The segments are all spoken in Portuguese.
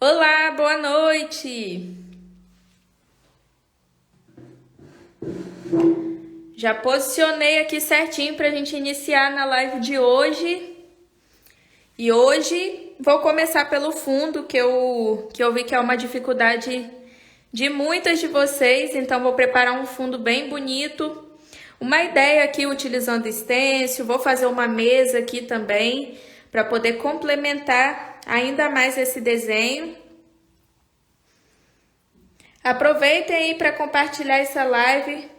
Olá, boa noite! Já posicionei aqui certinho para a gente iniciar na live de hoje. E hoje vou começar pelo fundo, que eu vi que é uma dificuldade de muitas de vocês. Então vou preparar um fundo bem bonito. Uma ideia aqui utilizando stencil, vou fazer uma mesa aqui também, para poder complementar ainda mais esse desenho. Aproveitem aí para compartilhar essa live.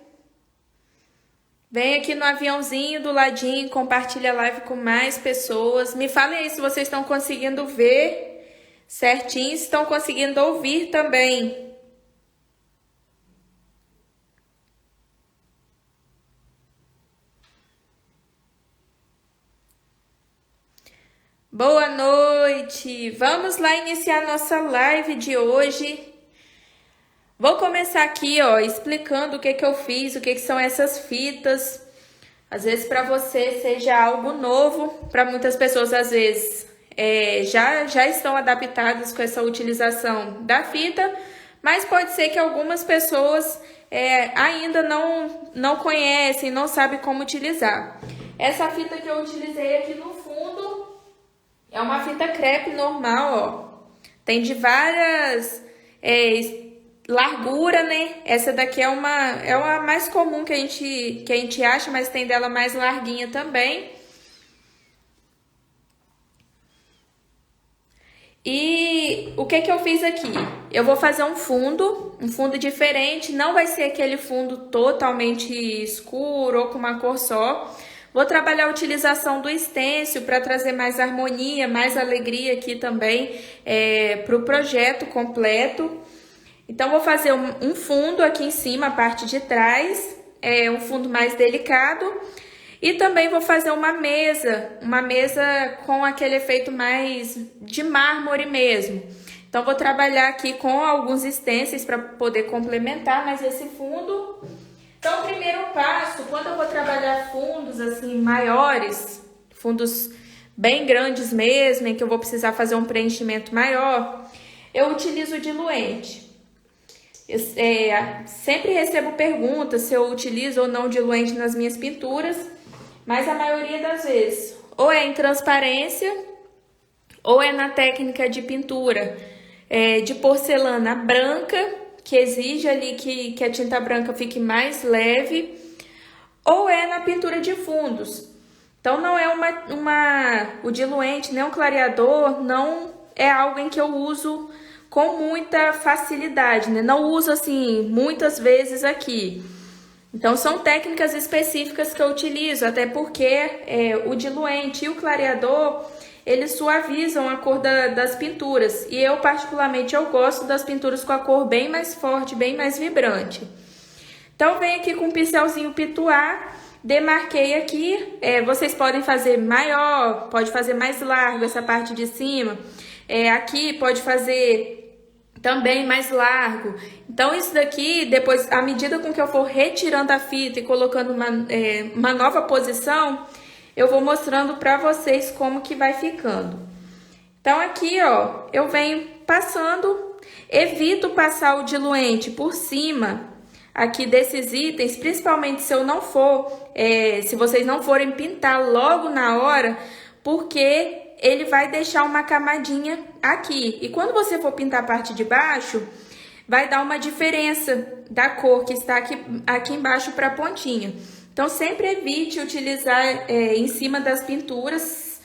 Vem aqui no aviãozinho do ladinho, compartilha a live com mais pessoas. Me falem aí se vocês estão conseguindo ver certinho, se estão conseguindo ouvir também. Boa noite! Vamos lá iniciar nossa live de hoje. Vou começar aqui, ó, explicando o que eu fiz, o que são essas fitas. Às vezes para você seja algo novo, para muitas pessoas às vezes já estão adaptadas com essa utilização da fita, mas pode ser que algumas pessoas ainda não conhecem, não sabem como utilizar. Essa fita que eu utilizei aqui no fundo é uma fita crepe normal, ó. Tem de várias largura, né? Essa daqui é uma mais comum que a gente acha, mas tem dela mais larguinha também. E o que eu fiz aqui? Eu vou fazer um fundo diferente, não vai ser aquele fundo totalmente escuro ou com uma cor só. Vou trabalhar a utilização do stencil para trazer mais harmonia, mais alegria aqui também para o projeto completo. Então, vou fazer um fundo aqui em cima, a parte de trás, um fundo mais delicado. E também vou fazer uma mesa com aquele efeito mais de mármore mesmo. Então, vou trabalhar aqui com alguns stencils para poder complementar mais esse fundo. Então, o primeiro passo, quando eu vou trabalhar fundos assim maiores, fundos bem grandes mesmo, em que eu vou precisar fazer um preenchimento maior, eu utilizo o diluente. Eu sempre recebo perguntas se eu utilizo ou não diluente nas minhas pinturas, mas a maioria das vezes ou é em transparência ou é na técnica de pintura de porcelana branca, que exige ali que a tinta branca fique mais leve, ou é na pintura de fundos. Então não é o diluente, nem o clareador, não é algo em que eu uso com muita facilidade, né? Não uso assim muitas vezes aqui. Então são técnicas específicas que eu utilizo, até porque o diluente e o clareador, eles suavizam a cor das pinturas. E eu particularmente eu gosto das pinturas com a cor bem mais forte, bem mais vibrante. Então venho aqui com um pincelzinho pituá, demarquei aqui. Vocês podem fazer maior, pode fazer mais largo essa parte de cima. Aqui pode fazer também mais largo. Então isso daqui, depois, à medida com que eu for retirando a fita e colocando uma nova posição, eu vou mostrando para vocês como que vai ficando. Então aqui, ó, eu venho passando, evito passar o diluente por cima aqui desses itens, principalmente se se vocês não forem pintar logo na hora, porque ele vai deixar uma camadinha aqui. E quando você for pintar a parte de baixo, vai dar uma diferença da cor que está aqui embaixo para a pontinha. Então, sempre evite utilizar em cima das pinturas.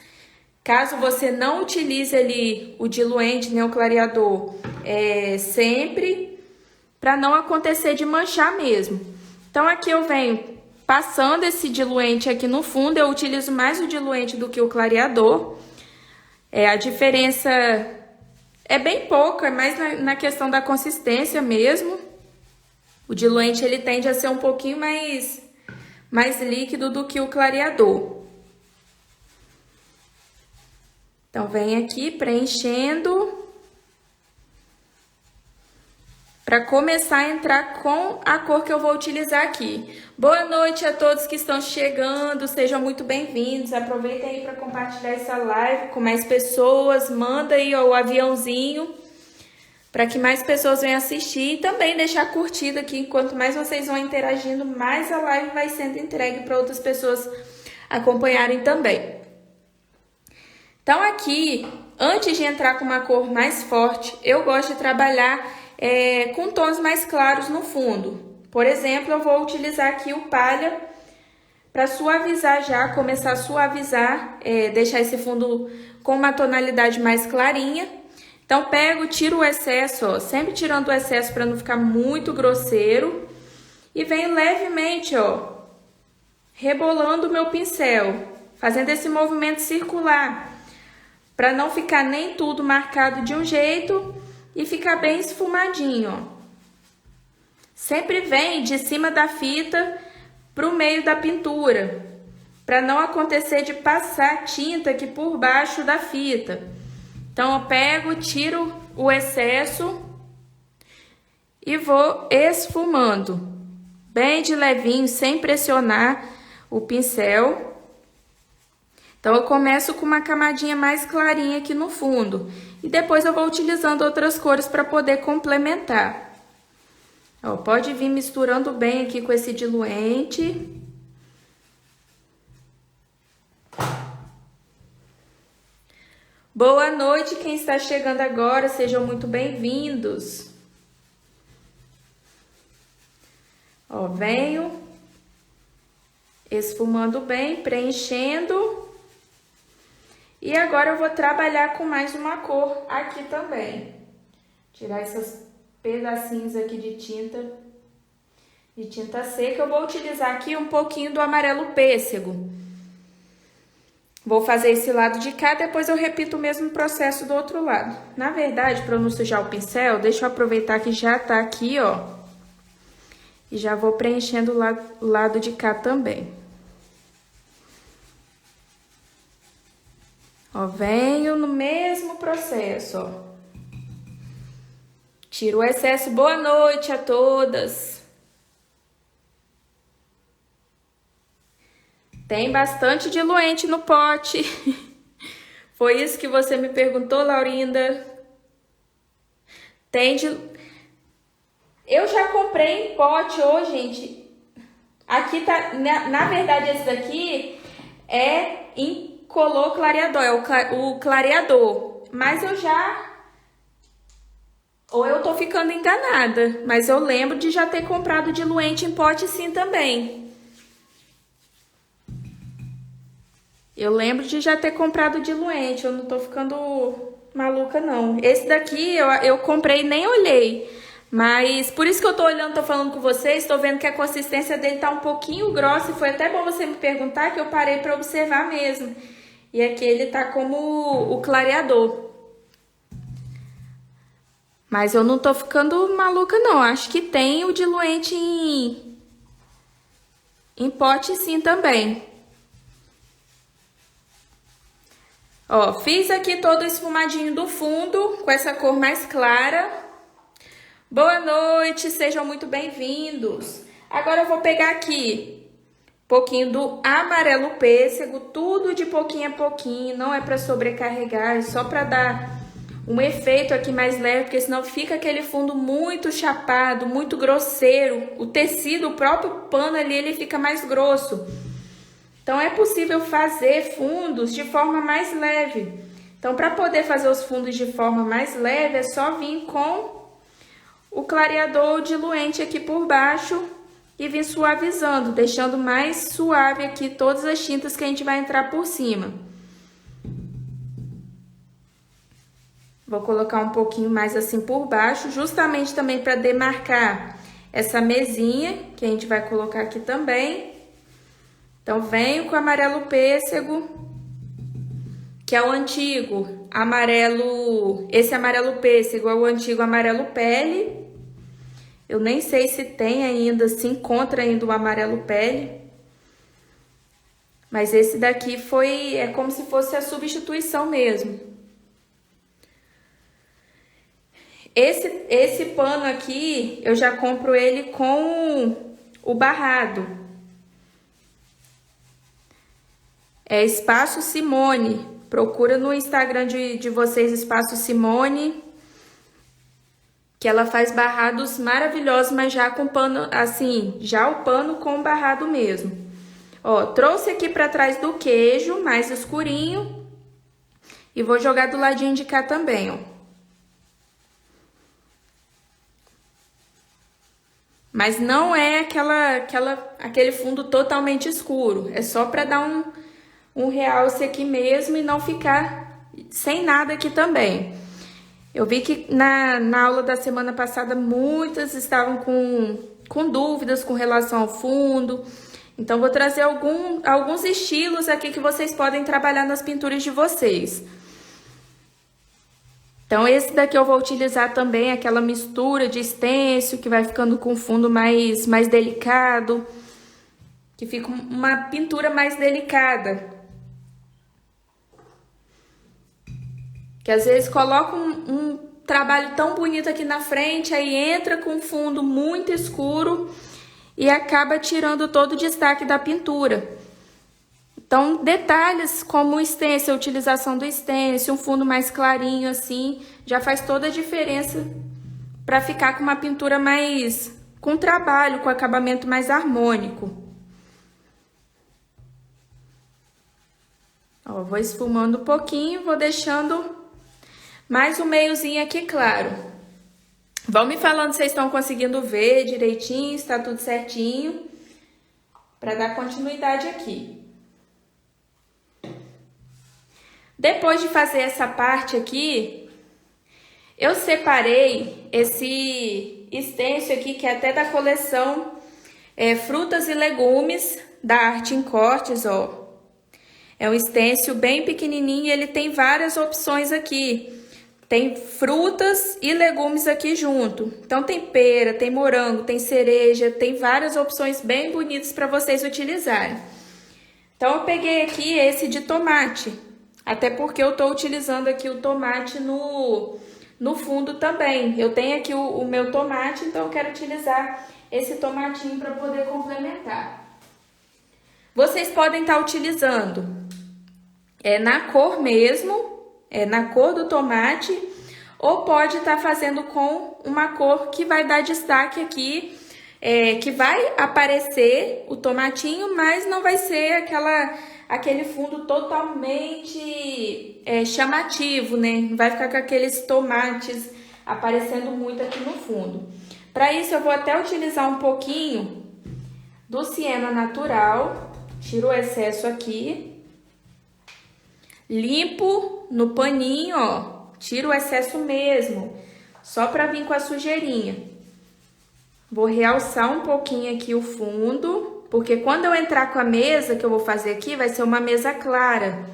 Caso você não utilize ali o diluente, nem o clareador, sempre para não acontecer de manchar mesmo. Então, aqui eu venho passando esse diluente aqui no fundo. Eu utilizo mais o diluente do que o clareador. A diferença é bem pouca, é mais na questão da consistência mesmo. O diluente ele tende a ser um pouquinho mais líquido do que o clareador. Então, vem aqui preenchendo para começar a entrar com a cor que eu vou utilizar aqui. Boa noite a todos que estão chegando, sejam muito bem-vindos. Aproveitem aí para compartilhar essa live com mais pessoas, manda aí ó, o aviãozinho para que mais pessoas venham assistir e também deixar curtida aqui. Quanto mais vocês vão interagindo, mais a live vai sendo entregue para outras pessoas acompanharem também. Então aqui, antes de entrar com uma cor mais forte, eu gosto de trabalhar com tons mais claros no fundo. Por exemplo, eu vou utilizar aqui o palha para suavizar já, começar a suavizar, deixar esse fundo com uma tonalidade mais clarinha. Então, pego, tiro o excesso, ó, sempre tirando o excesso para não ficar muito grosseiro. E venho levemente, ó, rebolando o meu pincel, fazendo esse movimento circular, para não ficar nem tudo marcado de um jeito e ficar bem esfumadinho, ó. Sempre vem de cima da fita para o meio da pintura, para não acontecer de passar tinta aqui por baixo da fita. Então, eu pego, tiro o excesso e vou esfumando, bem de levinho, sem pressionar o pincel. Então, eu começo com uma camadinha mais clarinha aqui no fundo. E depois eu vou utilizando outras cores para poder complementar. Ó, pode vir misturando bem aqui com esse diluente. Boa noite, quem está chegando agora, sejam muito bem-vindos. Ó, venho esfumando bem, preenchendo. E agora eu vou trabalhar com mais uma cor aqui também. Tirar esses pedacinhos aqui de tinta seca. Eu vou utilizar aqui um pouquinho do amarelo pêssego. Vou fazer esse lado de cá, depois eu repito o mesmo processo do outro lado. Na verdade, para eu não sujar o pincel, deixa eu aproveitar que já tá aqui, ó. E já vou preenchendo o lado de cá também. Ó, venho no mesmo processo, ó. Tiro o excesso. Boa noite a todas. Tem bastante diluente no pote. Foi isso que você me perguntou, Laurinda? Eu já comprei em pote hoje, gente. Aqui tá... Na verdade, esse daqui é incolor clareador. É o clareador. Mas eu já... Ou eu tô ficando enganada. Mas eu lembro de já ter comprado diluente em pote sim também. Eu lembro de já ter comprado diluente, eu não tô ficando maluca, não. Esse daqui eu comprei e nem olhei. Mas por isso que eu tô olhando, tô falando com vocês, tô vendo que a consistência dele tá um pouquinho grossa. E foi até bom você me perguntar, que eu parei pra observar mesmo. E aqui ele tá como o clareador. Mas eu não tô ficando maluca, não. Acho que tem o diluente em pote sim também. Ó, fiz aqui todo o esfumadinho do fundo, com essa cor mais clara. Boa noite, sejam muito bem-vindos. Agora eu vou pegar aqui um pouquinho do amarelo pêssego, tudo de pouquinho a pouquinho, não é para sobrecarregar, é só para dar um efeito aqui mais leve, porque senão fica aquele fundo muito chapado, muito grosseiro. O tecido, o próprio pano ali, ele fica mais grosso. Então, é possível fazer fundos de forma mais leve. Então, para poder fazer os fundos de forma mais leve, é só vir com o clareador diluente aqui por baixo e vir suavizando, deixando mais suave aqui todas as tintas que a gente vai entrar por cima. Vou colocar um pouquinho mais assim por baixo, justamente também para demarcar essa mesinha que a gente vai colocar aqui também. Então, venho com amarelo pêssego, que é o antigo amarelo... Esse amarelo pêssego é o antigo amarelo pele. Eu nem sei se tem ainda, se encontra ainda o amarelo pele. Mas esse daqui é como se fosse a substituição mesmo. Esse pano aqui, eu já compro ele com o barrado. É Espaço Simone. Procura no Instagram de vocês, Espaço Simone. que ela faz barrados maravilhosos, mas já com pano, assim, já o pano com barrado mesmo. Ó, trouxe aqui pra trás do queijo, mais escurinho, e vou jogar do ladinho de cá também, ó. Mas não é aquele fundo totalmente escuro, é só pra dar um realce aqui mesmo e não ficar sem nada aqui também. Eu vi que na aula da semana passada muitas estavam com dúvidas com relação ao fundo. Então, vou trazer alguns estilos aqui que vocês podem trabalhar nas pinturas de vocês. Então, esse daqui eu vou utilizar também aquela mistura de stencil, que vai ficando com fundo mais delicado, que fica uma pintura mais delicada. Que às vezes coloca um trabalho tão bonito aqui na frente, aí entra com fundo muito escuro e acaba tirando todo o destaque da pintura. Então, detalhes como o stencil, a utilização do stencil, um fundo mais clarinho assim, já faz toda a diferença para ficar com uma pintura mais, com trabalho, com acabamento mais harmônico. Ó, vou esfumando um pouquinho, vou deixando mais um meiozinho aqui claro. Vão me falando se vocês estão conseguindo ver direitinho, se tá tudo certinho, para dar continuidade aqui. Depois de fazer essa parte aqui, eu separei esse stencil aqui, que é até da coleção Frutas e Legumes, da Arte em Cortes, ó. É um stencil bem pequenininho e ele tem várias opções aqui. Tem frutas e legumes aqui junto. Então, tem pera, tem morango, tem cereja, tem várias opções bem bonitas para vocês utilizarem. Então, eu peguei aqui esse de tomate. Até porque eu estou utilizando aqui o tomate no fundo também. Eu tenho aqui o meu tomate, então eu quero utilizar esse tomatinho para poder complementar. Vocês podem estar utilizando na cor mesmo, na cor do tomate, ou pode estar fazendo com uma cor que vai dar destaque aqui, que vai aparecer o tomatinho, mas não vai ser aquele fundo totalmente chamativo, né? Não vai ficar com aqueles tomates aparecendo muito aqui no fundo. Para isso, eu vou até utilizar um pouquinho do siena natural, tiro o excesso aqui. Limpo no paninho, ó, tiro o excesso mesmo, só para vir com a sujeirinha. Vou realçar um pouquinho aqui o fundo, porque quando eu entrar com a mesa que eu vou fazer aqui, vai ser uma mesa clara.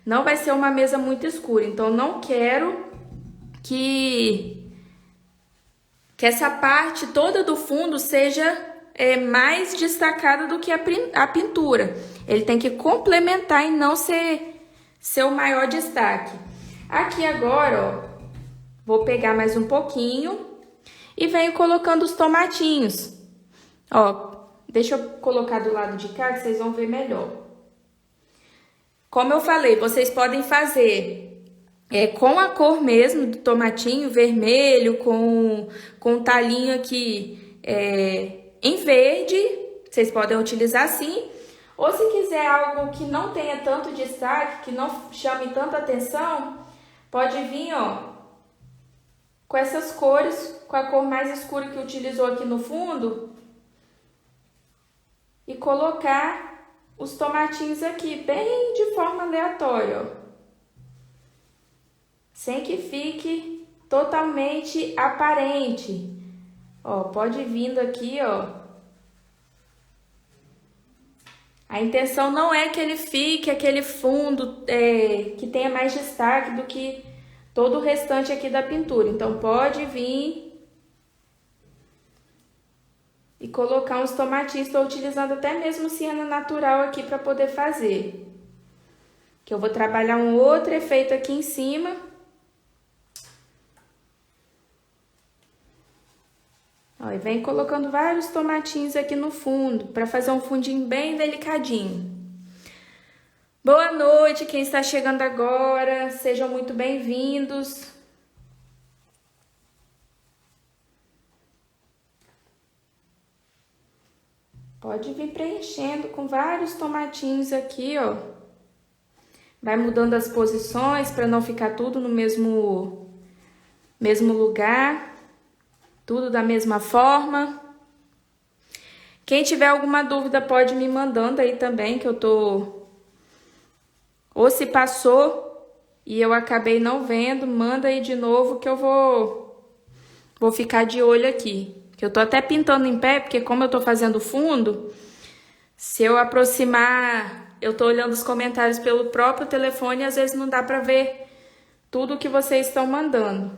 Não vai ser uma mesa muito escura, então não quero que essa parte toda do fundo seja mais destacada do que a pintura. Ele tem que complementar e não ser o maior destaque. Aqui agora, ó, vou pegar mais um pouquinho e venho colocando os tomatinhos. Ó, deixa eu colocar do lado de cá que vocês vão ver melhor. Como eu falei, vocês podem fazer com a cor mesmo do tomatinho, vermelho, com um talinho aqui em verde. Vocês podem utilizar assim. Ou se quiser algo que não tenha tanto destaque, que não chame tanta atenção, pode vir, ó, com essas cores, com a cor mais escura que utilizou aqui no fundo, e colocar os tomatinhos aqui, bem de forma aleatória, ó, sem que fique totalmente aparente. Ó, pode vindo aqui, ó. A intenção não é que ele fique aquele fundo que tenha mais destaque do que todo o restante aqui da pintura. Então, pode vir e colocar uns tomatinhos. Estou utilizando até mesmo siena natural aqui para poder fazer. Que eu vou trabalhar um outro efeito aqui em cima. Ó, e vem colocando vários tomatinhos aqui no fundo, para fazer um fundinho bem delicadinho. Boa noite, quem está chegando agora, sejam muito bem-vindos. Pode vir preenchendo com vários tomatinhos aqui, ó. Vai mudando as posições para não ficar tudo no mesmo lugar. Tudo da mesma forma. Quem tiver alguma dúvida pode me mandando aí também, que eu tô... Ou se passou e eu acabei não vendo, manda aí de novo que eu vou ficar de olho aqui. Que eu tô até pintando em pé, porque como eu tô fazendo fundo, se eu aproximar, eu tô olhando os comentários pelo próprio telefone e às vezes não dá pra ver tudo que vocês estão mandando.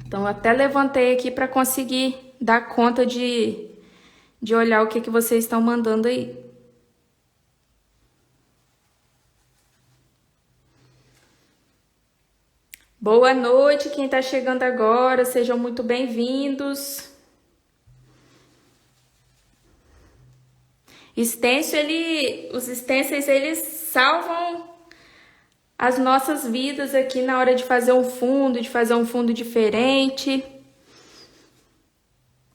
Então, eu até levantei aqui pra conseguir dar conta de olhar o que vocês estão mandando aí. Boa noite, quem tá chegando agora, sejam muito bem-vindos. Os stencils, eles salvam as nossas vidas aqui na hora de fazer um fundo diferente.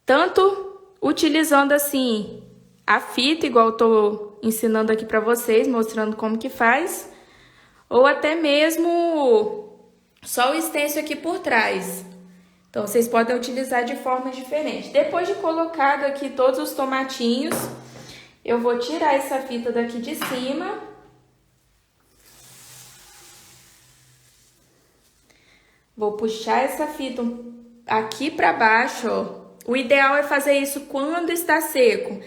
Tanto utilizando assim a fita, igual eu tô ensinando aqui pra vocês, mostrando como que faz, ou até mesmo só o stencil aqui por trás. Então, vocês podem utilizar de forma diferente. Depois de colocado aqui todos os tomatinhos, eu vou tirar essa fita daqui de cima. Vou puxar essa fita aqui para baixo, ó. O ideal é fazer isso quando está seco.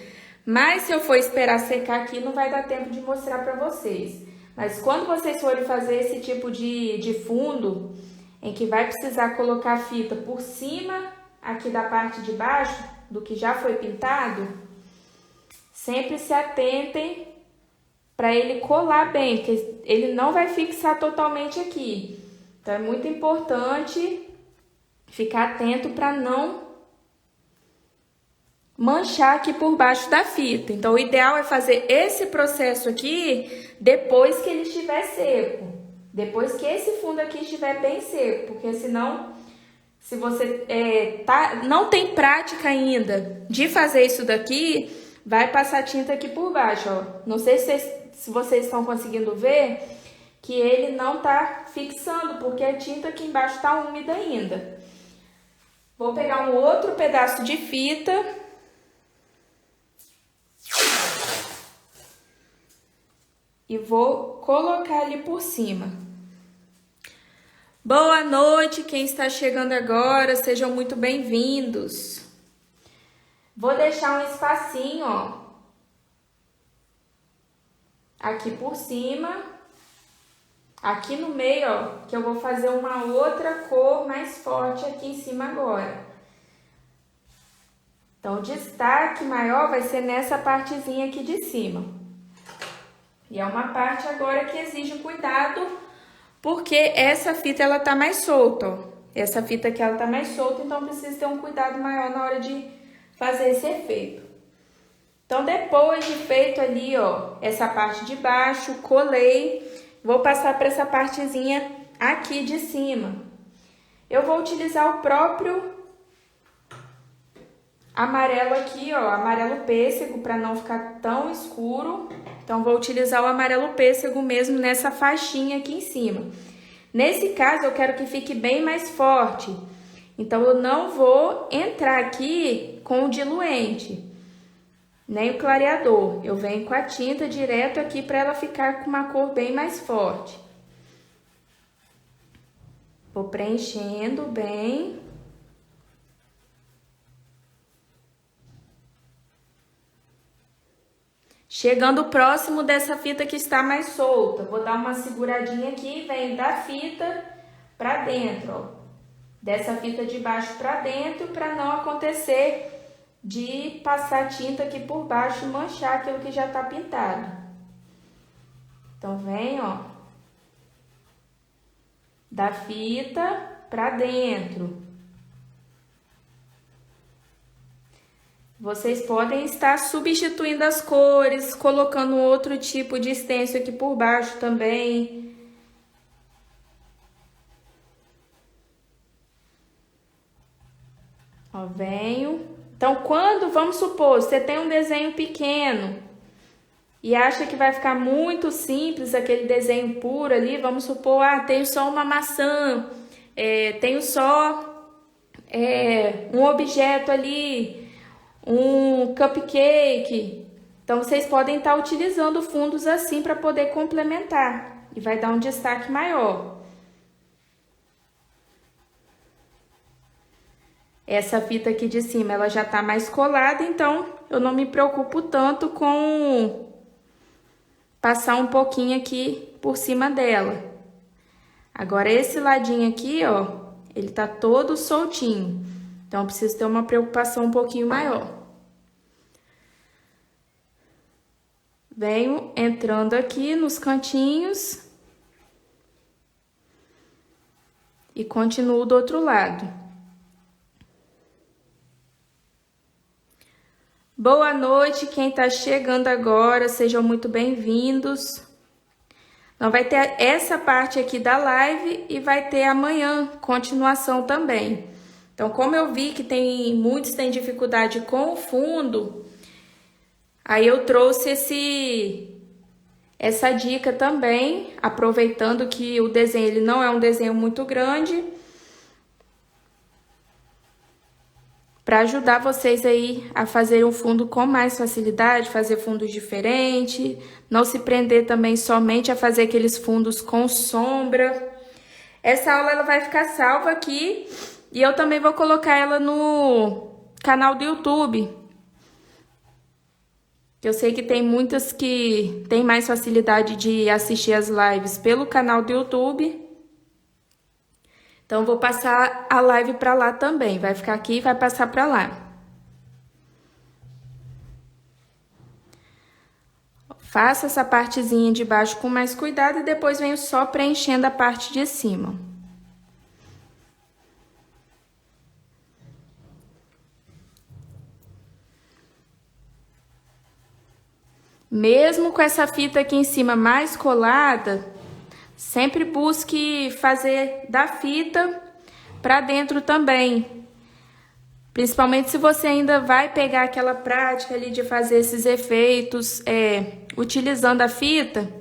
Mas se eu for esperar secar aqui, não vai dar tempo de mostrar para vocês. Mas quando vocês forem fazer esse tipo de fundo, em que vai precisar colocar a fita por cima aqui da parte de baixo, do que já foi pintado, sempre se atentem para ele colar bem, porque ele não vai fixar totalmente aqui. Então, é muito importante ficar atento para não manchar aqui por baixo da fita. Então, o ideal é fazer esse processo aqui depois que ele estiver seco. Depois que esse fundo aqui estiver bem seco, porque senão, se você não tem prática ainda de fazer isso daqui, vai passar tinta aqui por baixo, ó. Não sei se vocês estão conseguindo ver que ele não tá fixando, porque a tinta aqui embaixo tá úmida ainda. Vou pegar um outro pedaço de fita. E vou colocar ali por cima. Boa noite, quem está chegando agora, sejam muito bem-vindos. Vou deixar um espacinho, ó, aqui por cima, aqui no meio, ó, que eu vou fazer uma outra cor mais forte aqui em cima agora. Então, o destaque maior vai ser nessa partezinha aqui de cima. E é uma parte agora que exige cuidado, porque essa fita, ela tá mais solta, ó. Essa fita aqui, ela tá mais solta, então precisa ter um cuidado maior na hora de fazer esse efeito. Então, depois de feito ali, ó, essa parte de baixo, colei, vou passar para essa partezinha aqui de cima. Eu vou utilizar o próprio amarelo aqui, ó, amarelo pêssego, para não ficar tão escuro. Então, vou utilizar o amarelo pêssego mesmo nessa faixinha aqui em cima. Nesse caso, eu quero que fique bem mais forte. Então, eu não vou entrar aqui com o diluente, nem o clareador. Eu venho com a tinta direto aqui para ela ficar com uma cor bem mais forte. Vou preenchendo bem. Chegando próximo dessa fita que está mais solta, vou dar uma seguradinha aqui, venho da fita para dentro, ó. Dessa fita de baixo para dentro, para não acontecer de passar tinta aqui por baixo e manchar aquilo que já tá pintado. Então, vem, ó, da fita para dentro. Vocês podem estar substituindo as cores, colocando outro tipo de stencil aqui por baixo também. Ó, venho. Então, quando, vamos supor, você tem um desenho pequeno e acha que vai ficar muito simples aquele desenho puro ali, vamos supor, tenho só uma maçã, tenho só um objeto ali, um cupcake. Então, vocês podem estar utilizando fundos assim para poder complementar e vai dar um destaque maior. Essa fita aqui de cima, ela já tá mais colada, então eu não me preocupo tanto com passar um pouquinho aqui por cima dela. Agora, esse ladinho aqui, ó, ele tá todo soltinho. Então, eu preciso ter uma preocupação um pouquinho maior. Venho entrando aqui nos cantinhos. E continuo do outro lado. Boa noite, quem tá chegando agora, sejam muito bem-vindos. Então, vai ter essa parte aqui da live e vai ter amanhã continuação também. Então, como eu vi que muitos têm dificuldade com o fundo, aí eu trouxe essa dica também, aproveitando que o desenho ele não é um desenho muito grande, para ajudar vocês aí a fazer um fundo com mais facilidade, fazer fundos diferentes, não se prender também somente a fazer aqueles fundos com sombra. Essa aula ela vai ficar salva aqui e eu também vou colocar ela no canal do YouTube. Eu sei que tem muitas que têm mais facilidade de assistir as lives pelo canal do YouTube. Então, vou passar a live para lá também. Vai ficar aqui e vai passar para lá. Faça essa partezinha de baixo com mais cuidado e depois venho só preenchendo a parte de cima. Mesmo com essa fita aqui em cima mais colada, sempre busque fazer da fita para dentro também. Principalmente se você ainda vai pegar aquela prática ali de fazer esses efeitos utilizando a fita.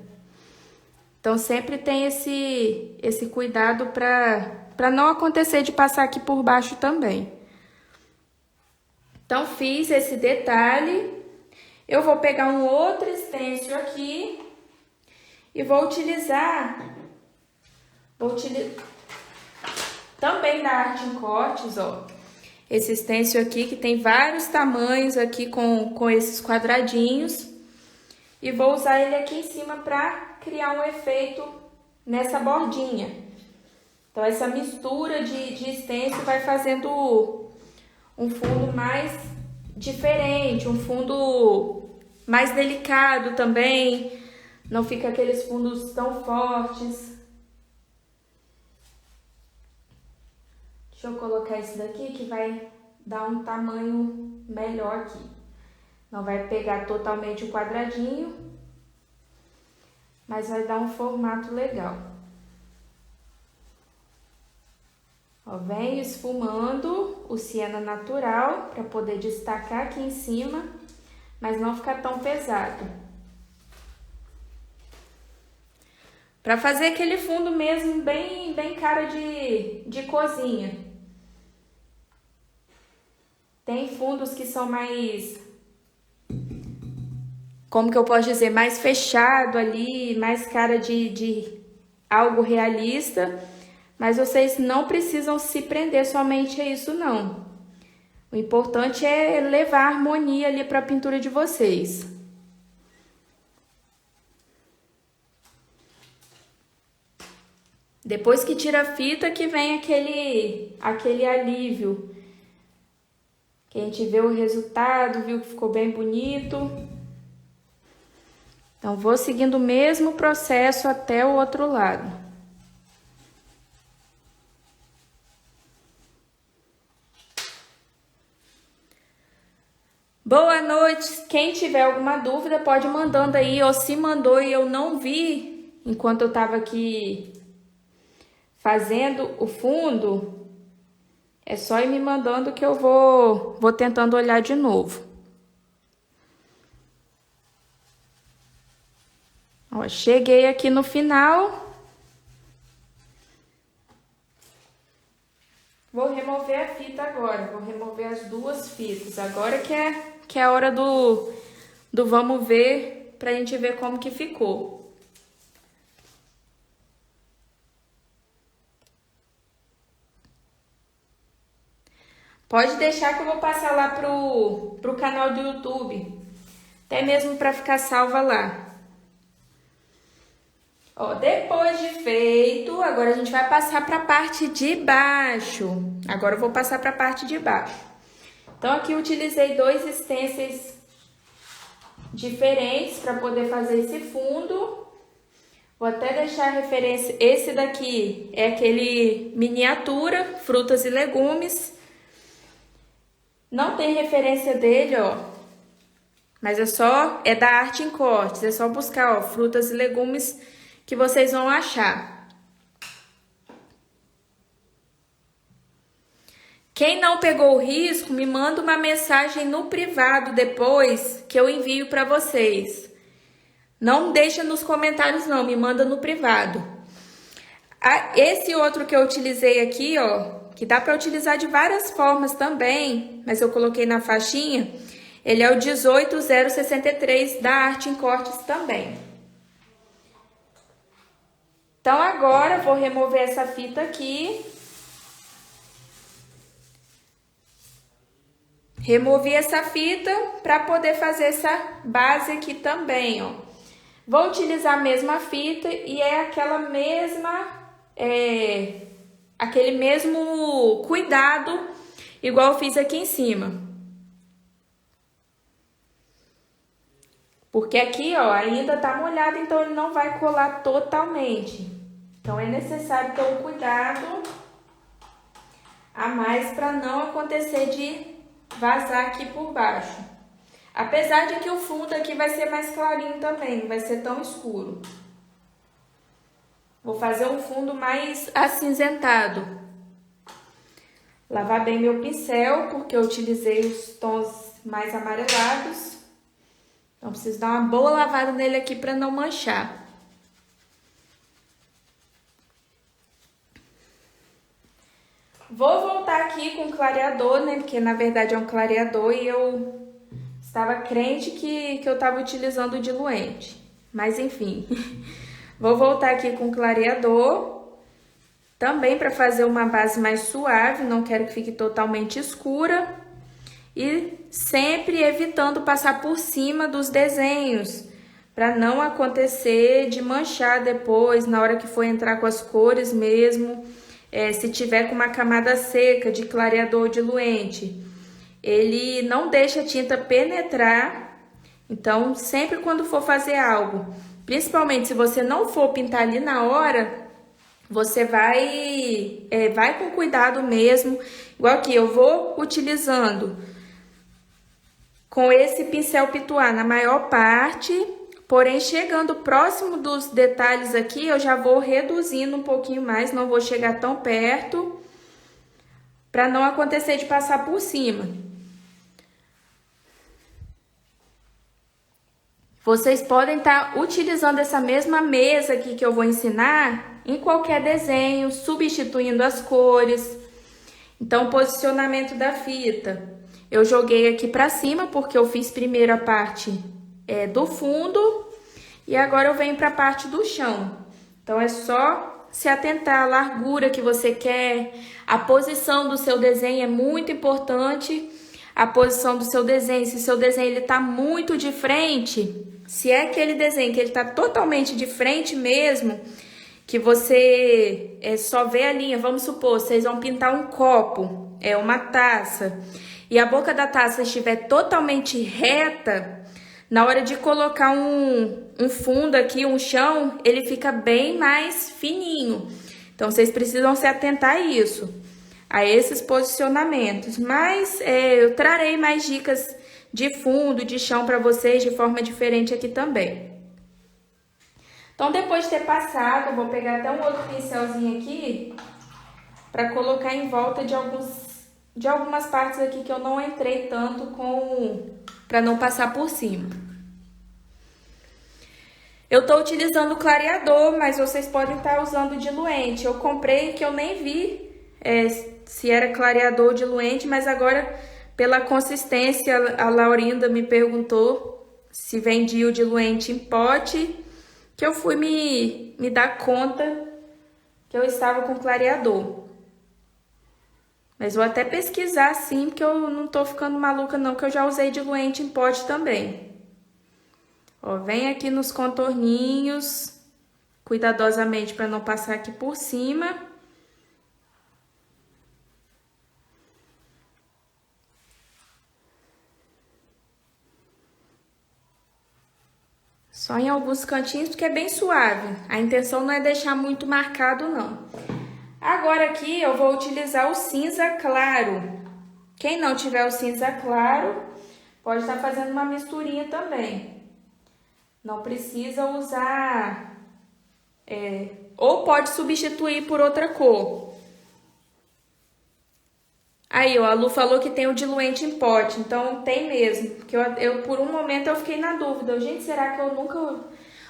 Então, sempre tem esse cuidado para não acontecer de passar aqui por baixo também. Então, fiz esse detalhe. Eu vou pegar um outro stencil aqui e vou utilizar também da Arte em Cortes, ó. Esse stencil aqui que tem vários tamanhos aqui com esses quadradinhos. E vou usar ele aqui em cima para criar um efeito nessa bordinha. Então, essa mistura de stencil vai fazendo um fundo mais diferente, um fundo mais delicado também. Não fica aqueles fundos tão fortes. Deixa eu colocar esse daqui que vai dar um tamanho melhor aqui. Não vai pegar totalmente o quadradinho, mas vai dar um formato legal. Ó, venho esfumando o siena natural para poder destacar aqui em cima, mas não ficar tão pesado. Para fazer aquele fundo mesmo bem cara de cozinha. Tem fundos que são mais, como que eu posso dizer, mais fechado ali, mais cara de algo realista, mas vocês não precisam se prender somente a isso, não. O importante é levar a harmonia ali para a pintura de vocês. Depois que tira a fita que vem aquele alívio. Que a gente vê o resultado, viu que ficou bem bonito. Então, vou seguindo o mesmo processo até o outro lado. Boa noite. Quem tiver alguma dúvida pode ir mandando aí, ou se mandou e eu não vi enquanto eu estava aqui fazendo o fundo, É só ir me mandando que eu vou tentando olhar de novo. Ó, cheguei aqui no final. Vou remover a fita agora. Vou remover as duas fitas. Agora que é a hora do vamos ver, pra gente ver como que ficou. Pode deixar que eu vou passar lá pro canal do YouTube. Até mesmo para ficar salva lá. Ó, depois de feito, agora a gente vai passar para a parte de baixo. Agora eu vou passar para a parte de baixo. Então aqui eu utilizei 2 stencils diferentes para poder fazer esse fundo. Vou até deixar a referência. Esse daqui é aquele miniatura, frutas e legumes. Não tem referência dele, ó. Mas é da Arte em Cortes. É só buscar, ó, frutas e legumes que vocês vão achar. Quem não pegou o risco, me manda uma mensagem no privado depois que eu envio para vocês. Não deixa nos comentários não, me manda no privado. Esse outro que eu utilizei aqui, ó, que dá para utilizar de várias formas também, mas eu coloquei na faixinha, ele é o 18063 da Arte em Cortes também. Então agora eu vou remover essa fita aqui. Removi essa fita para poder fazer essa base aqui também, ó. Vou utilizar a mesma fita e é aquela mesma, aquele mesmo cuidado, igual eu fiz aqui em cima. Porque aqui, ó, ainda tá molhado, então ele não vai colar totalmente. Então é necessário ter um cuidado a mais para não acontecer de vazar aqui por baixo. Apesar de que o fundo aqui vai ser mais clarinho também, não vai ser tão escuro. Vou fazer um fundo mais acinzentado. Lavar bem meu pincel, porque eu utilizei os tons mais amarelados. Então, preciso dar uma boa lavada nele aqui para não manchar. Vou voltar aqui com o clareador, né? Porque, na verdade, é um clareador e eu estava crente que eu estava utilizando o diluente. Mas, enfim. Vou voltar aqui com o clareador. Também para fazer uma base mais suave, não quero que fique totalmente escura. E sempre evitando passar por cima dos desenhos, para não acontecer de manchar depois, na hora que for entrar com as cores mesmo. Se tiver com uma camada seca de clareador diluente, ele não deixa a tinta penetrar. Então, sempre quando for fazer algo, principalmente se você não for pintar ali na hora, você vai com cuidado mesmo. Igual aqui, eu vou utilizando com esse pincel pituá na maior parte, porém chegando próximo dos detalhes aqui, eu já vou reduzindo um pouquinho mais, não vou chegar tão perto, para não acontecer de passar por cima. Vocês podem estar utilizando essa mesma mesa aqui que eu vou ensinar em qualquer desenho, substituindo as cores. Então, posicionamento da fita. Eu joguei aqui pra cima, porque eu fiz primeiro a parte do fundo. E agora eu venho pra parte do chão. Então, é só se atentar à largura que você quer. A posição do seu desenho é muito importante. A posição do seu desenho, se o seu desenho ele tá muito de frente, se é aquele desenho que ele tá totalmente de frente mesmo, que você só vê a linha, vamos supor, vocês vão pintar um copo, uma taça, e a boca da taça estiver totalmente reta, na hora de colocar um fundo aqui, um chão, ele fica bem mais fininho. Então, vocês precisam se atentar a isso, a esses posicionamentos. Mas eu trarei mais dicas de fundo, de chão para vocês de forma diferente aqui também. Então, depois de ter passado, eu vou pegar até um outro pincelzinho aqui para colocar em volta de alguns de algumas partes aqui que eu não entrei tanto para não passar por cima. Eu tô utilizando clareador, mas vocês podem estar usando diluente. Eu comprei que eu nem vi se era clareador ou diluente, mas agora, pela consistência, a Laurinda me perguntou se vendia o diluente em pote, que eu fui me dar conta que eu estava com clareador. Mas vou até pesquisar sim, porque eu não tô ficando maluca não, que eu já usei diluente em pote também. Ó, vem aqui nos contorninhos, cuidadosamente para não passar aqui por cima. Só em alguns cantinhos, porque é bem suave. A intenção não é deixar muito marcado, não. Agora aqui eu vou utilizar o cinza claro. Quem não tiver o cinza claro, pode estar fazendo uma misturinha também. Não precisa usar, ou pode substituir por outra cor. Aí, ó, a Lu falou que tem o diluente em pote, então tem mesmo. Porque eu por um momento eu fiquei na dúvida. Gente, será que eu nunca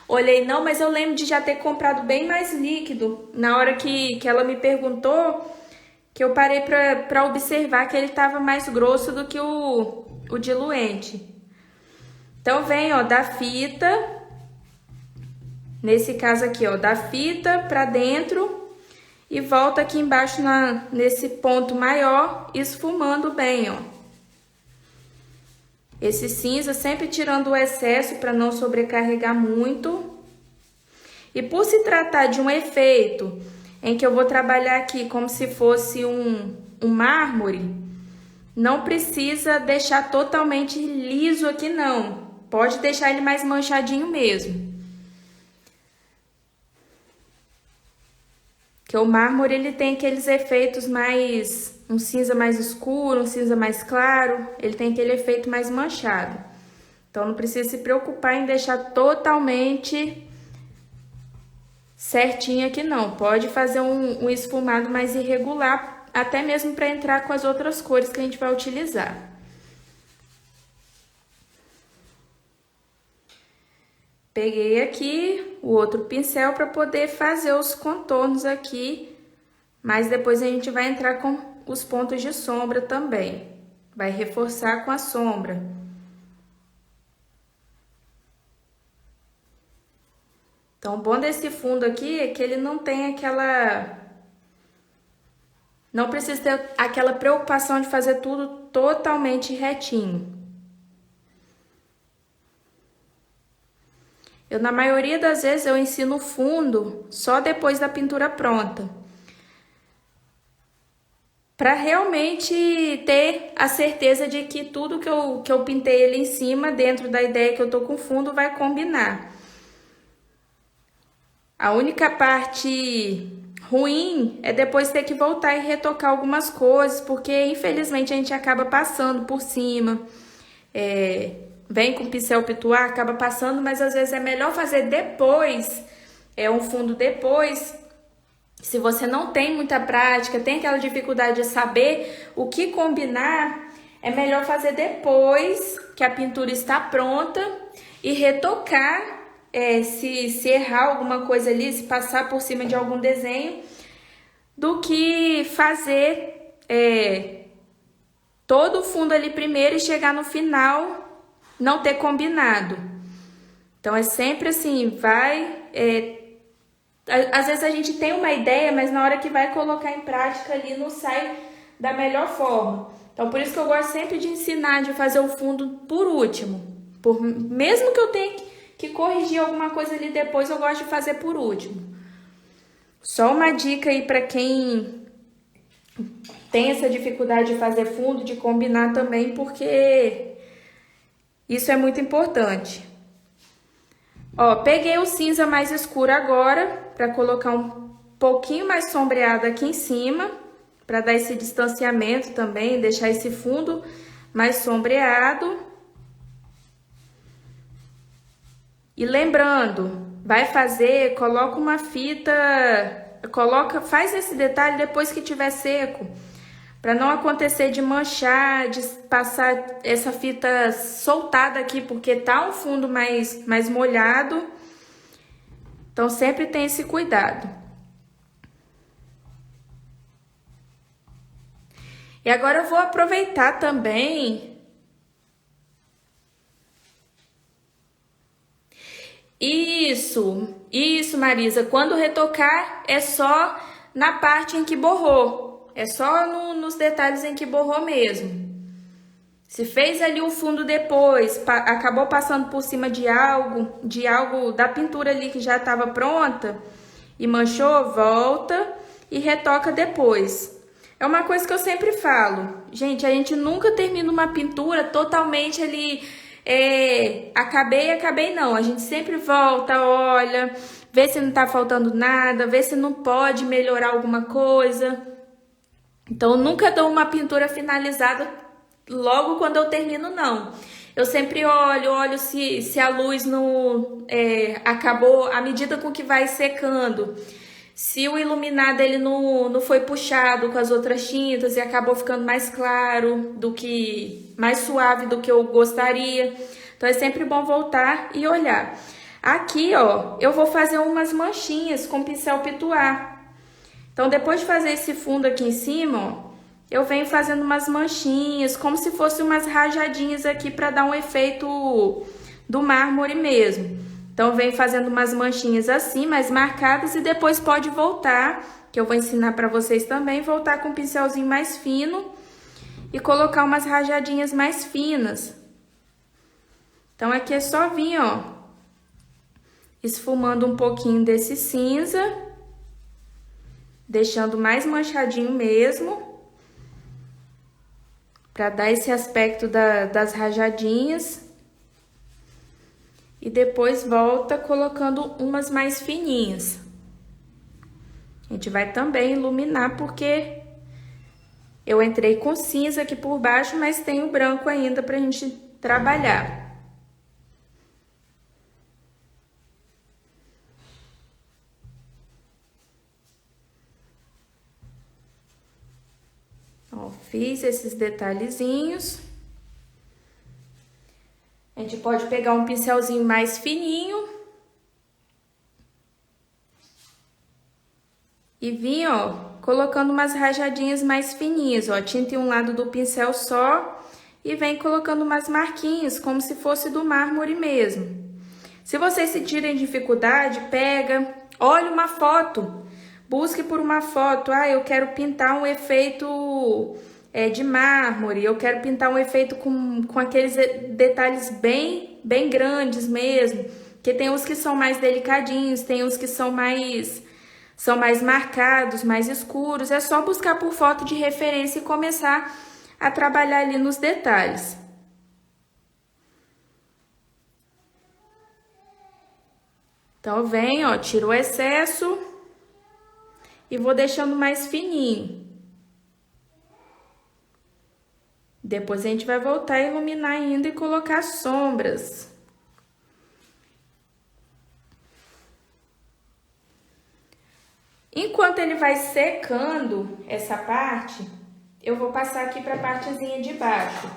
olhei? Não, mas eu lembro de já ter comprado bem mais líquido. Na hora que ela me perguntou, que eu parei pra observar que ele tava mais grosso do que o diluente. Então, vem, ó, da fita. Nesse caso aqui, ó, da fita pra dentro e volta aqui embaixo nesse ponto maior, esfumando bem, ó. Esse cinza sempre tirando o excesso para não sobrecarregar muito. E por se tratar de um efeito em que eu vou trabalhar aqui como se fosse um mármore, não precisa deixar totalmente liso aqui não. Pode deixar ele mais manchadinho mesmo. Que o mármore ele tem aqueles efeitos mais, um cinza mais escuro, um cinza mais claro, ele tem aquele efeito mais manchado. Então não precisa se preocupar em deixar totalmente certinho aqui não. Pode fazer um esfumado mais irregular, até mesmo para entrar com as outras cores que a gente vai utilizar. Peguei aqui o outro pincel para poder fazer os contornos aqui, mas depois a gente vai entrar com os pontos de sombra também. Vai reforçar com a sombra. Então, o bom desse fundo aqui é que ele não tem aquela... Não precisa ter aquela preocupação de fazer tudo totalmente retinho. Na maioria das vezes, eu ensino o fundo só depois da pintura pronta. Para realmente ter a certeza de que tudo que eu pintei ali em cima, dentro da ideia que eu tô com o fundo, vai combinar. A única parte ruim é depois ter que voltar e retocar algumas coisas, porque infelizmente a gente acaba passando por cima. Vem com pincel pituar, acaba passando, mas às vezes é melhor fazer depois, um fundo depois. Se você não tem muita prática, tem aquela dificuldade de saber o que combinar, é melhor fazer depois que a pintura está pronta e retocar, se errar alguma coisa ali, se passar por cima de algum desenho, do que fazer todo o fundo ali primeiro e chegar no final não ter combinado. Então, é sempre assim, às vezes a gente tem uma ideia, mas na hora que vai colocar em prática ali não sai da melhor forma. Então, por isso que eu gosto sempre de ensinar, de fazer o fundo por último. Mesmo que eu tenha que corrigir alguma coisa ali depois, eu gosto de fazer por último. Só uma dica aí para quem tem essa dificuldade de fazer fundo, de combinar também, porque isso é muito importante. Ó, peguei o cinza mais escuro agora, para colocar um pouquinho mais sombreado aqui em cima, para dar esse distanciamento também, deixar esse fundo mais sombreado. E lembrando, vai fazer, coloca uma fita, faz esse detalhe depois que tiver seco, para não acontecer de manchar, de passar essa fita soltada aqui, porque tá um fundo mais molhado. Então, sempre tem esse cuidado. E agora eu vou aproveitar também. Isso, Marisa. Quando retocar, é só na parte em que borrou. É só nos detalhes em que borrou mesmo. Se fez ali o fundo depois, acabou passando por cima de algo da pintura ali que já estava pronta e manchou, volta e retoca depois. É uma coisa que eu sempre falo, gente, a gente nunca termina uma pintura totalmente ali, acabei não. A gente sempre volta, olha, vê se não tá faltando nada, vê se não pode melhorar alguma coisa. Então, eu nunca dou uma pintura finalizada logo quando eu termino, não. Eu sempre olho se a luz não acabou à medida com que vai secando. Se o iluminado ele não foi puxado com as outras tintas e acabou ficando mais claro mais suave do que eu gostaria. Então é sempre bom voltar e olhar. Aqui, ó, eu vou fazer umas manchinhas com pincel pituá. Então depois de fazer esse fundo aqui em cima, ó, eu venho fazendo umas manchinhas, como se fossem umas rajadinhas aqui para dar um efeito do mármore mesmo. Então, venho fazendo umas manchinhas assim, mais marcadas, e depois pode voltar, que eu vou ensinar para vocês também, voltar com um pincelzinho mais fino e colocar umas rajadinhas mais finas. Então, aqui é só vir, ó, esfumando um pouquinho desse cinza, deixando mais manchadinho mesmo, para dar esse aspecto das rajadinhas. E depois volta colocando umas mais fininhas. A gente vai também iluminar, porque eu entrei com cinza aqui por baixo, mas tem o branco ainda pra gente trabalhar. Ó, fiz esses detalhezinhos. A gente pode pegar um pincelzinho mais fininho e vir, ó, colocando umas rajadinhas mais fininhas, ó, tinta em um lado do pincel só e vem colocando umas marquinhas, como se fosse do mármore mesmo. Se vocês sentirem dificuldade, pega, olha uma foto, busque por uma foto. Ah, eu quero pintar um efeito de mármore, eu quero pintar um efeito com aqueles detalhes bem grandes mesmo, que tem uns que são mais delicadinhos, tem uns que são mais marcados, mais escuros. É só buscar por foto de referência e começar a trabalhar ali nos detalhes. Então, vem, ó, tiro o excesso e vou deixando mais fininho. Depois a gente vai voltar a iluminar ainda e colocar sombras. Enquanto ele vai secando essa parte, eu vou passar aqui para a partezinha de baixo,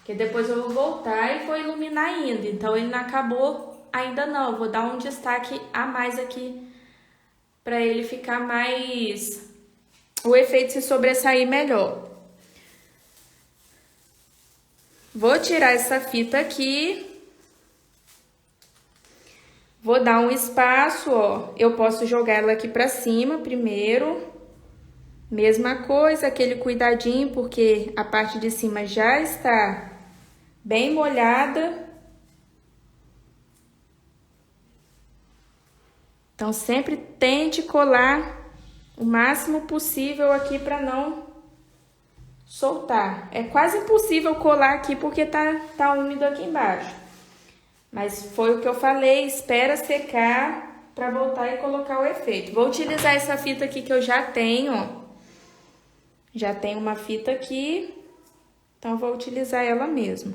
que depois eu vou voltar e vou iluminar ainda. Então, ele não acabou ainda não, eu vou dar um destaque a mais aqui para ele ficar mais... o efeito se sobressair melhor. Vou tirar essa fita aqui. Vou dar um espaço, ó. Eu posso jogar ela aqui pra cima primeiro. Mesma coisa, aquele cuidadinho, porque a parte de cima já está bem molhada. Então, sempre tente colar o máximo possível aqui pra não soltar. É quase impossível colar aqui porque tá úmido aqui embaixo. Mas foi o que eu falei, espera secar para voltar e colocar o efeito. Vou utilizar essa fita aqui que eu já tenho, ó. Já tenho uma fita aqui, então vou utilizar ela mesmo.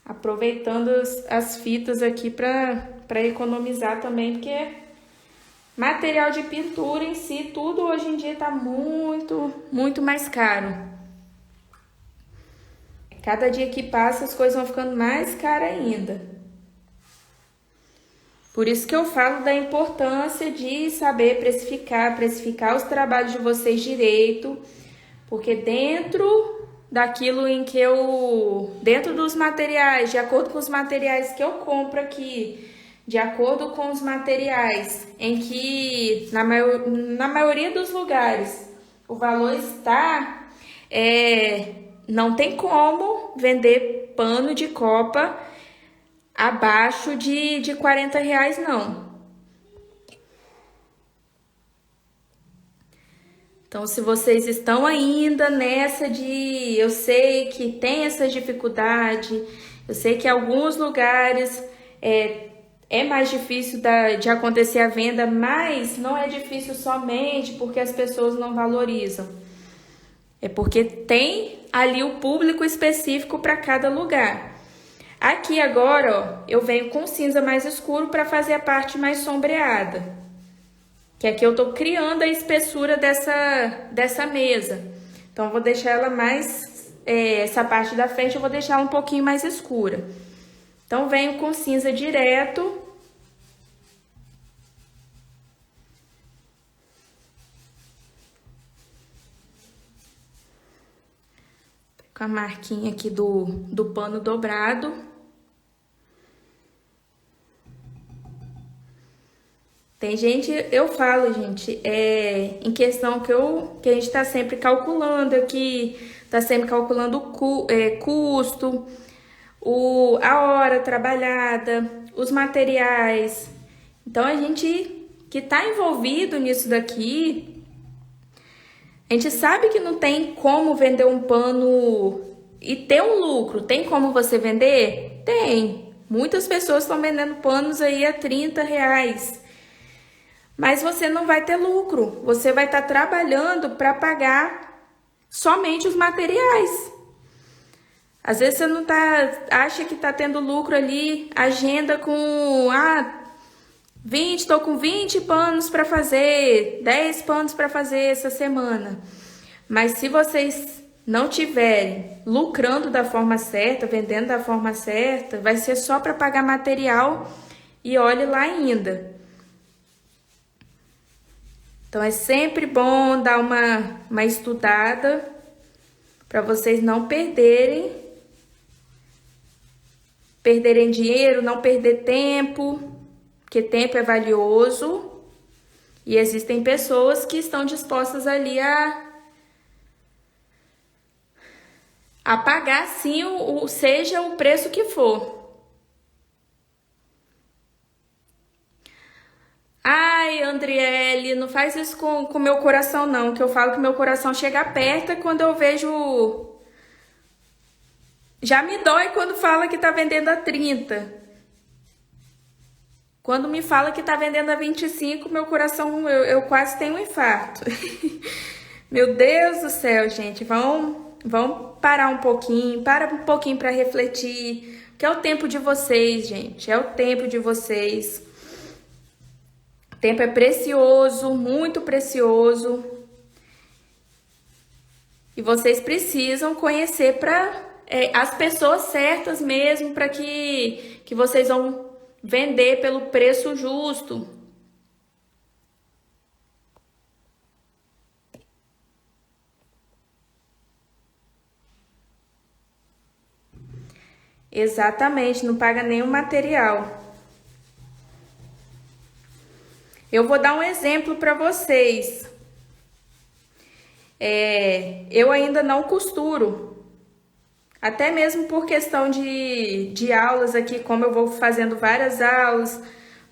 Aproveitando as fitas aqui para economizar também, porque Material de pintura em si, tudo hoje em dia tá muito mais caro. Cada dia que passa as coisas vão ficando mais caras ainda. Por isso que eu falo da importância de saber precificar os trabalhos de vocês direito, porque dentro dentro dos materiais, de acordo com os materiais que eu compro aqui, de acordo com os materiais em que na maioria dos lugares o valor está, não tem como vender pano de copa abaixo de R$ 40, não. Então, se vocês estão ainda nessa eu sei que tem essa dificuldade, eu sei que em alguns lugares é mais difícil de acontecer a venda, mas não é difícil somente porque as pessoas não valorizam. É porque tem ali o público específico para cada lugar. Aqui agora, ó, eu venho com cinza mais escuro para fazer a parte mais sombreada. Que aqui eu tô criando a espessura dessa mesa. Então, eu vou deixar ela mais... essa parte da frente eu vou deixar ela um pouquinho mais escura. Então, venho com cinza direto. Com a marquinha aqui do pano dobrado. Tem gente, eu falo, gente, em questão que a gente tá sempre calculando aqui, tá sempre calculando o custo, a hora trabalhada, os materiais. Então, a gente que tá envolvido nisso daqui, a gente sabe que não tem como vender um pano e ter um lucro. Tem como você vender? Tem. Muitas pessoas estão vendendo panos aí a R$ 30. Mas você não vai ter lucro. Você vai estar trabalhando para pagar somente os materiais. Às vezes você não acha que tá tendo lucro ali, agenda com 20, tô com 20 panos para fazer, 10 panos para fazer essa semana. Mas se vocês não tiverem lucrando da forma certa, vendendo da forma certa, vai ser só para pagar material e olhe lá ainda. Então, é sempre bom dar uma estudada para vocês não perderem dinheiro, não perder tempo, porque tempo é valioso e existem pessoas que estão dispostas ali a pagar, sim, seja o preço que for. Ai, Andriele, não faz isso com o meu coração, não. Que eu falo que meu coração chega perto quando eu vejo... Já me dói quando fala que tá vendendo a 30. Quando me fala que tá vendendo a 25, meu coração, eu quase tenho um infarto. Meu Deus do céu, gente. Vamos parar um pouquinho. Para um pouquinho para refletir. Que é o tempo de vocês, gente. É o tempo de vocês. Tempo é precioso, muito precioso. E vocês precisam conhecer as pessoas certas mesmo, para que vocês vão vender pelo preço justo. Exatamente, não paga nenhum material. Eu vou dar um exemplo para vocês. Eu ainda não costuro. Até mesmo por questão de aulas aqui, como eu vou fazendo várias aulas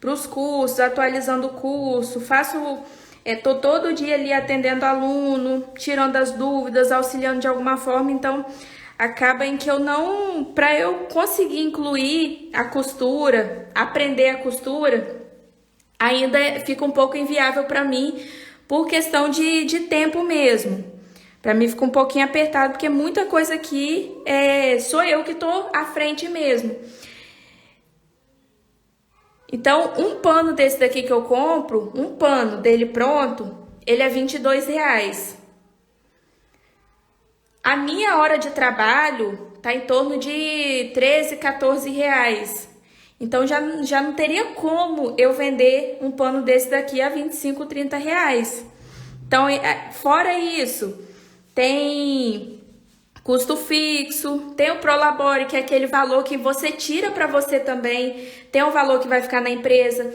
para os cursos, atualizando o curso, tô todo dia ali atendendo aluno, tirando as dúvidas, auxiliando de alguma forma, então acaba em que para eu conseguir incluir a costura, aprender a costura, ainda fica um pouco inviável para mim, por questão de tempo mesmo. Para mim fica um pouquinho apertado, porque muita coisa aqui sou eu que tô à frente mesmo. Então, um pano desse daqui que eu compro, um pano dele pronto, ele é R$ 22. A minha hora de trabalho tá em torno de 13, R$ 14. Então, já não teria como eu vender um pano desse daqui a 25, R$ 30. Então, fora isso, tem custo fixo, tem o Prolabore, que é aquele valor que você tira para você também, tem um valor que vai ficar na empresa,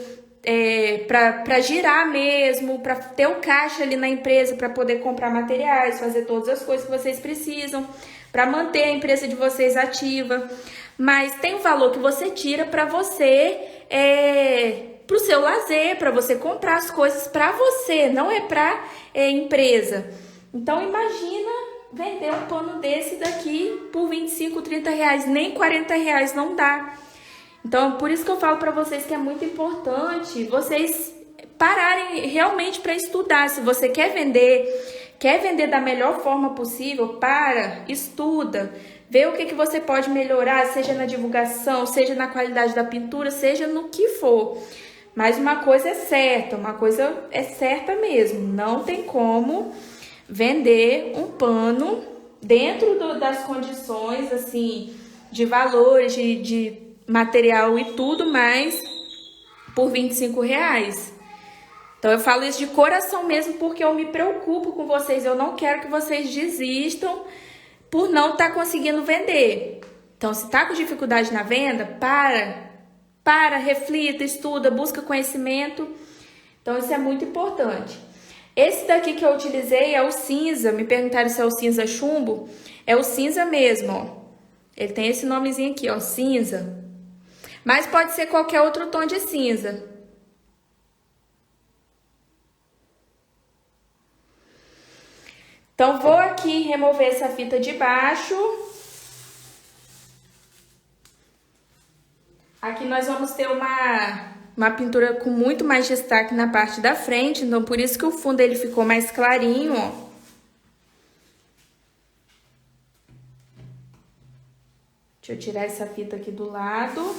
para girar mesmo, para ter o caixa ali na empresa, para poder comprar materiais, fazer todas as coisas que vocês precisam, para manter a empresa de vocês ativa. Mas tem um valor que você tira para você, para o seu lazer, para você comprar as coisas para você, não é para empresa. Então imagina vender um pano desse daqui por 25, R$ 30, nem R$ 40 não dá. Então, por isso que eu falo para vocês que é muito importante vocês pararem realmente para estudar. Se você quer vender da melhor forma possível, estuda, vê o que você pode melhorar, seja na divulgação, seja na qualidade da pintura, seja no que for. Mas uma coisa é certa mesmo, não tem como vender um pano dentro das condições, assim, de valores, de material e tudo mais, por R$ 25. Então, eu falo isso de coração mesmo, porque eu me preocupo com vocês. Eu não quero que vocês desistam por não estar conseguindo vender. Então, se está com dificuldade na venda, reflita, estuda, busca conhecimento. Então, isso é muito importante. Esse daqui que eu utilizei é o cinza. Me perguntaram se é o cinza chumbo. É o cinza mesmo, ó. Ele tem esse nomezinho aqui, ó, cinza. Mas pode ser qualquer outro tom de cinza. Então, vou aqui remover essa fita de baixo. Aqui nós vamos ter uma pintura com muito mais destaque na parte da frente. Então, por isso que o fundo ele ficou mais clarinho, ó. Deixa eu tirar essa fita aqui do lado.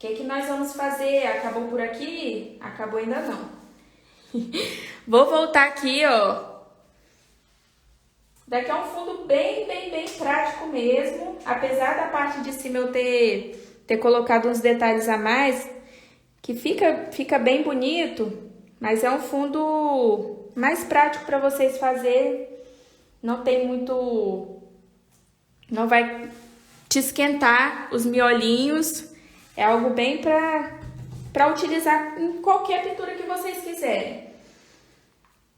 O que nós vamos fazer? Acabou por aqui? Acabou ainda não. Vou voltar aqui, ó. Daqui é um fundo bem prático mesmo. Apesar da parte de cima eu ter colocado uns detalhes a mais, que fica bem bonito, mas é um fundo mais prático para vocês fazerem. Não tem muito... Não vai te esquentar os miolinhos. É algo bem para utilizar em qualquer pintura que vocês quiserem.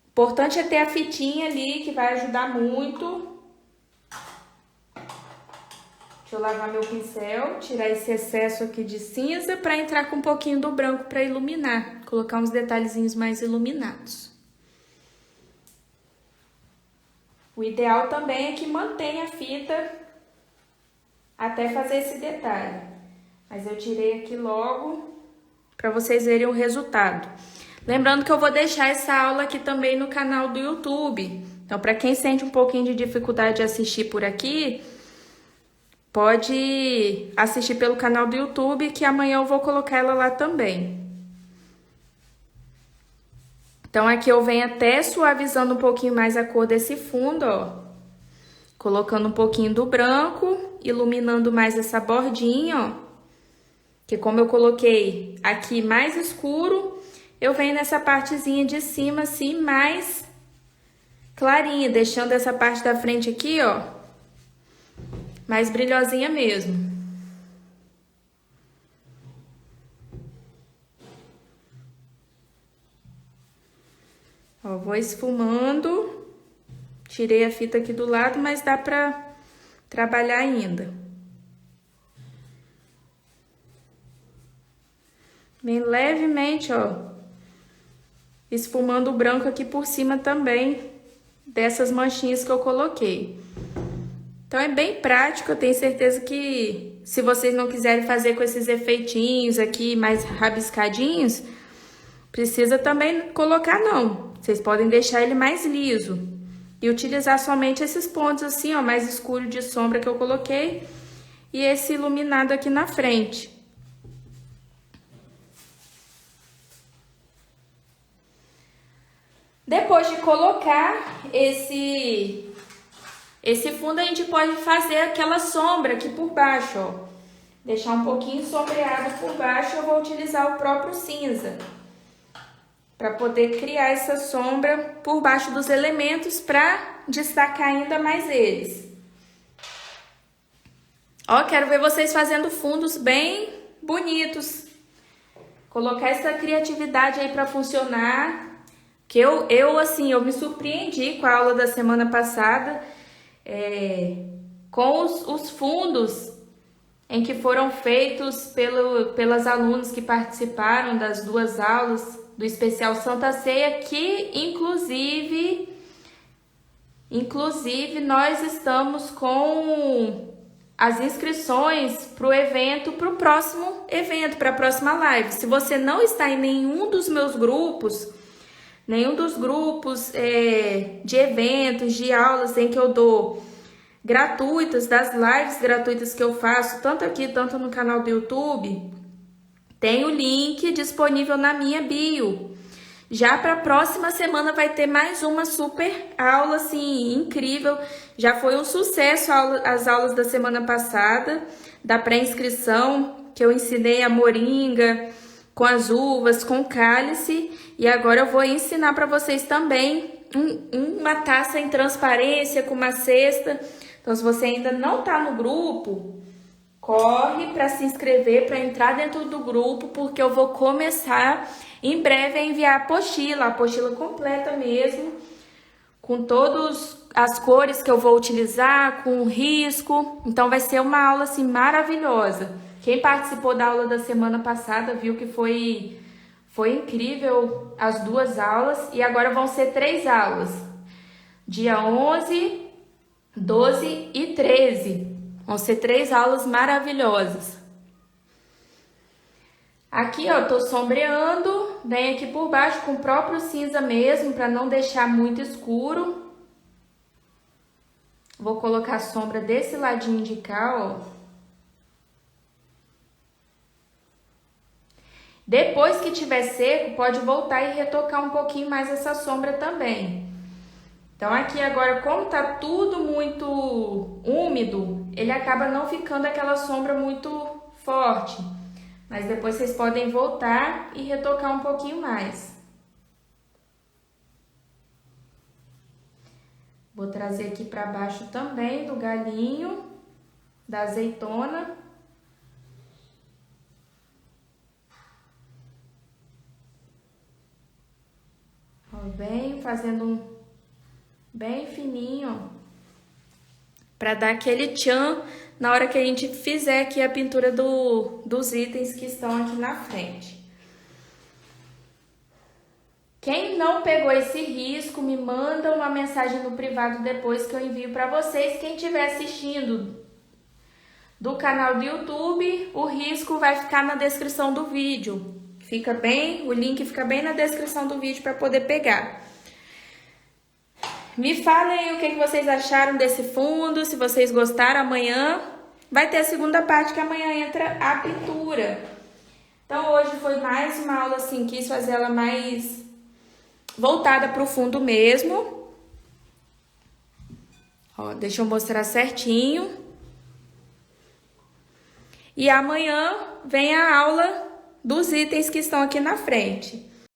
Importante é ter a fitinha ali, que vai ajudar muito. Deixa eu lavar meu pincel, tirar esse excesso aqui de cinza para entrar com um pouquinho do branco para iluminar. Colocar uns detalhezinhos mais iluminados. O ideal também é que mantenha a fita até fazer esse detalhe. Mas eu tirei aqui logo para vocês verem o resultado. Lembrando que eu vou deixar essa aula aqui também no canal do YouTube. Então, para quem sente um pouquinho de dificuldade de assistir por aqui, pode assistir pelo canal do YouTube, que amanhã eu vou colocar ela lá também. Então, aqui eu venho até suavizando um pouquinho mais a cor desse fundo, ó. Colocando um pouquinho do branco, iluminando mais essa bordinha, ó. Que como eu coloquei aqui mais escuro, eu venho nessa partezinha de cima, assim, mais clarinha, deixando essa parte da frente aqui, ó, mais brilhosinha mesmo. Ó, vou esfumando, tirei a fita aqui do lado, mas dá pra trabalhar ainda. Bem levemente, ó, esfumando o branco aqui por cima também dessas manchinhas que eu coloquei. Então, é bem prático, eu tenho certeza que se vocês não quiserem fazer com esses efeitinhos aqui mais rabiscadinhos, precisa também colocar não. Vocês podem deixar ele mais liso e utilizar somente esses pontos assim, ó, mais escuro de sombra que eu coloquei e esse iluminado aqui na frente. Depois de colocar esse fundo, a gente pode fazer aquela sombra aqui por baixo, ó. Deixar um pouquinho sombreado por baixo, eu vou utilizar o próprio cinza para poder criar essa sombra por baixo dos elementos para destacar ainda mais eles. Ó, quero ver vocês fazendo fundos bem bonitos. Colocar essa criatividade aí para funcionar. Que eu me surpreendi com a aula da semana passada, com os fundos em que foram feitos pelas alunas que participaram das 2 aulas do especial Santa Ceia, que inclusive nós estamos com as inscrições para o evento, para o próximo evento, para a próxima live. Se você não está em nenhum dos meus grupos, de eventos, de aulas em que eu dou gratuitas, das lives gratuitas que eu faço, tanto aqui, tanto no canal do YouTube, tem o link disponível na minha bio. Já para a próxima semana vai ter mais uma super aula, assim, incrível. Já foi um sucesso as aulas da semana passada, da pré-inscrição, que eu ensinei a moringa, com as uvas, com cálice. E agora eu vou ensinar para vocês também uma taça em transparência com uma cesta. Então, se você ainda não está no grupo, corre para se inscrever, para entrar dentro do grupo, porque eu vou começar em breve a enviar a apostila completa mesmo, com todas as cores que eu vou utilizar, com o risco. Então, vai ser uma aula assim maravilhosa. Quem participou da aula da semana passada viu que foi incrível as 2 aulas, e agora vão ser 3 aulas. Dia 11, 12 e 13. Vão ser 3 aulas maravilhosas. Aqui, ó, tô sombreando, bem aqui por baixo com o próprio cinza mesmo, para não deixar muito escuro. Vou colocar a sombra desse ladinho de cá, ó. Depois que tiver seco, pode voltar e retocar um pouquinho mais essa sombra também. Então, aqui agora, como tá tudo muito úmido, ele acaba não ficando aquela sombra muito forte. Mas depois vocês podem voltar e retocar um pouquinho mais. Vou trazer aqui para baixo também do galinho, da azeitona. Ó, bem, fazendo bem fininho, para dar aquele tchan na hora que a gente fizer aqui a pintura dos itens que estão aqui na frente. Quem não pegou esse risco, me manda uma mensagem no privado depois que eu envio para vocês. Quem estiver assistindo do canal do YouTube, o risco vai ficar na descrição do vídeo. O link fica bem na descrição do vídeo para poder pegar. Me falem aí o que vocês acharam desse fundo, se vocês gostaram. Amanhã vai ter a segunda parte, que amanhã entra a pintura. Então hoje foi mais uma aula assim, quis fazer ela mais voltada para o fundo mesmo. Ó, deixa eu mostrar certinho. E amanhã vem a aula dos itens que estão aqui na frente.